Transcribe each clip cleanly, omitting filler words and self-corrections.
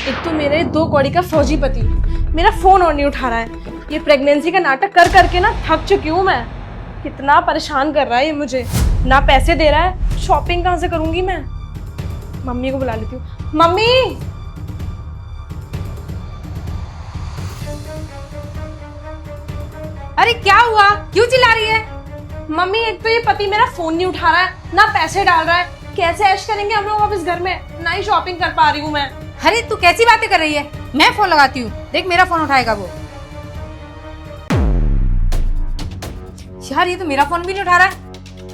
एक तो मेरे 2 कौड़ी का फौजी पति मेरा फोन और नहीं उठा रहा है। ये प्रेगनेंसी का नाटक कर करके ना थक चुकी हूँ मैं। कितना परेशान कर रहा है ये मुझे, ना पैसे दे रहा है, शॉपिंग कहाँ से करूंगी मैं। मम्मी को बुला लेती हूँ। मम्मी, अरे क्या हुआ, क्यों चिल्ला रही है? मम्मी एक तो ये पति मेरा फोन नहीं उठा रहा है, ना पैसे डाल रहा है। कैसे ऐश करेंगे हम लोग अब इस घर में, ना ही शॉपिंग कर पा रही हूँ मैं। अरे तू कैसी बातें कर रही है? मैं फोन लगाती हूँ, देख मेरा फोन उठाएगा वो। यार ये तो मेरा फोन भी नहीं उठा रहा है।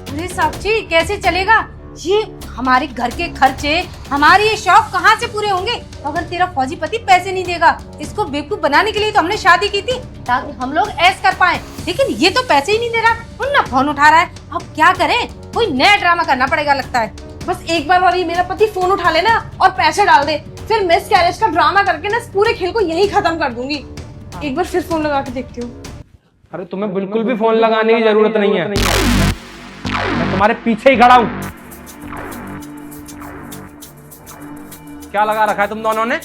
अरे साक्षी कैसे चलेगा ये? हमारे घर के खर्चे, हमारे ये शौक कहाँ से पूरे होंगे अगर तेरा फौजी पति पैसे नहीं देगा? इसको बेवकूफ बनाने के लिए तो हमने शादी की थी ताकि हम लोग ऐश कर पाए, लेकिन ये तो पैसे ही नहीं दे रहा और ना फोन उठा रहा है। अब क्या करें, कोई नया ड्रामा करना पड़ेगा लगता है। बस एक बार और ये मेरा पति फोन उठा लेना और पैसे डाल दे, फिर मिस कैरेज का ड्रामा करके ना इस पूरे खेल को यही खत्म कर दूंगी। एक बार फिर फोन लगा के देखती हूँ। अरे तुम्हें बिल्कुल भी फोन लगाने की जरूरत नहीं है, मैं तुम्हारे पीछे ही खड़ा हूं। क्या लगा रखा है तुम दोनों ने?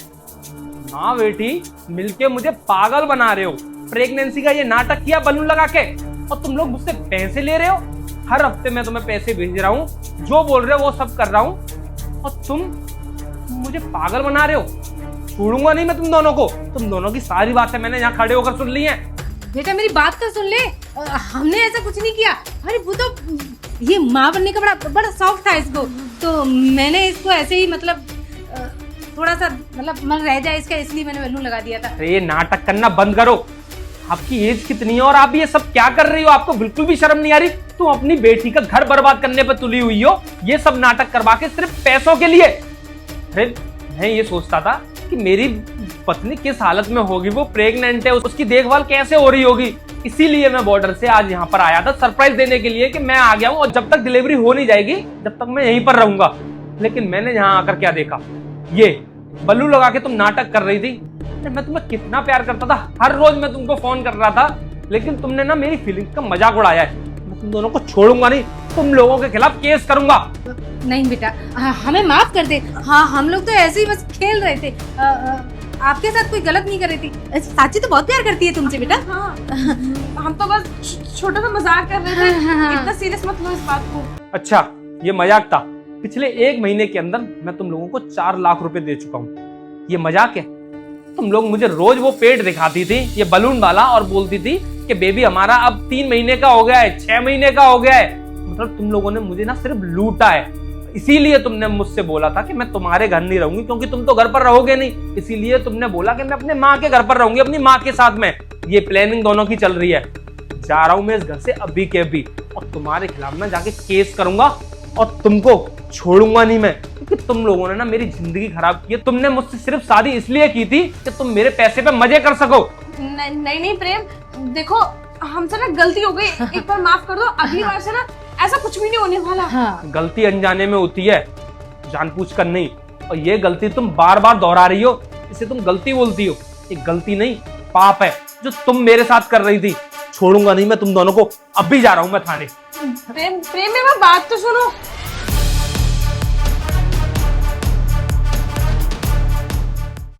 हाँ बेटी, मिलके मुझे पागल बना रहे हो। प्रेगनेंसी का ये नाटक किया बलून लगा के, और तुम लोग मुझसे पैसे ले रहे हो। हर हफ्ते मैं तुम्हें पैसे भेज रहा हूँ, जो बोल रहे हो वो सब कर रहा हूँ, और तुम मुझे पागल बना रहे हो। छोड़ूंगा नहीं मैं तुम दोनों को। तुम दोनों की सारी बातें मैंने यहाँ खड़े होकर सुन ली हैं। बेटा मेरी बात तो सुन ले, हमने ऐसा कुछ नहीं किया। अरे वो तो ये माँ बनने का बड़ा शौक था इसको, तो मैंने इसको ऐसे ही मतलब थोड़ा सा मतलब मन रह जाए इसका, इसलिए मैंने बलून लगा दिया था। अरे ये नाटक करना बंद करो। आपकी एज कितनी है और आप ये सब क्या कर रही हो? आपको बिल्कुल भी शर्म नहीं आ रही? तुम अपनी बेटी का घर बर्बाद करने पर तुली हुई हो, ये सब नाटक करवा के सिर्फ पैसों के लिए। अरे मैं ये सोचता था कि मेरी पत्नी किस हालत में होगी, वो प्रेग्नेंट है, उसकी देखभाल कैसे हो रही होगी। इसीलिए मैं बॉर्डर से आज यहाँ पर आया था सरप्राइज देने के लिए कि मैं आ गया हूँ और जब तक डिलीवरी हो नहीं जाएगी जब तक मैं यहीं पर रहूंगा। लेकिन मैंने यहाँ आकर क्या देखा, ये बलून लगा के तुम नाटक कर रही थी। मैं तुम्हें कितना प्यार करता था, हर रोज मैं तुमको फोन कर रहा था, लेकिन तुमने ना मेरी फीलिंग्स का मजाक उड़ाया है। मैं तुम दोनों को छोड़ूंगा नहीं, तुम लोगों के खिलाफ केस करूंगा। नहीं बेटा, हमें माफ कर दे। हाँ हम लोग तो ऐसे ही बस खेल रहे थे, आपके साथ कोई गलत नहीं कर रही थी। साची तो बहुत प्यार करती है तुमसे बेटा। हाँ, हम तो बस छोटा सा मजाक कर रहे थे। इतना सीरियस मत लो इस बात को। अच्छा ये मजाक था? पिछले 1 महीने के अंदर मैं तुम लोगों को 4 लाख रुपए दे चुका हूँ। ये मजाक है? तुम लोग मुझे रोज वो पेट दिखाती थी ये बलून वाला और बोलती थी कि बेबी हमारा अब 3 महीने का हो गया है, 6 महीने का हो गया है। मतलब तुम लोगों ने मुझे ना सिर्फ लूटा है। इसीलिए तुमने मुझसे बोला था कि मैं तुम्हारे घर नहीं रहूंगी, क्योंकि तुम तो घर पर रहोगे नहीं। इसीलिए तुमने बोला कि मैं अपने माँ के घर पर रहूंगी, अपनी माँ के साथ में। ये प्लानिंग दोनों की चल रही है। जा रहा हूं मैं इस घर से अभी के अभी, और तुम्हारे खिलाफ मैं जाके केस करूंगा और तुमको छोड़ूंगा नहीं मैं, क्योंकि तुम लोगों ने ना मेरी जिंदगी खराब की है। तुमने मुझसे सिर्फ शादी इसलिए की थी कि तुम मेरे पैसे पे मजे कर सको। नहीं प्रेम, देखो हमसे ना गलती हो गई, एक बार माफ कर दो। अगली बार से ना ऐसा कुछ भी नहीं होने वाला। हाँ। गलती अनजाने में होती है, जानबूझ कर नहीं। और ये गलती तुम बार बार दोहरा रही हो, इसे तुम गलती बोलती हो। ये गलती नहीं, पाप है जो तुम मेरे साथ कर रही थी। छोड़ूंगा नहीं मैं तुम दोनों को। अभी जा रहा हूं मैं थाने। प्रेम मेरी बात तो सुनो।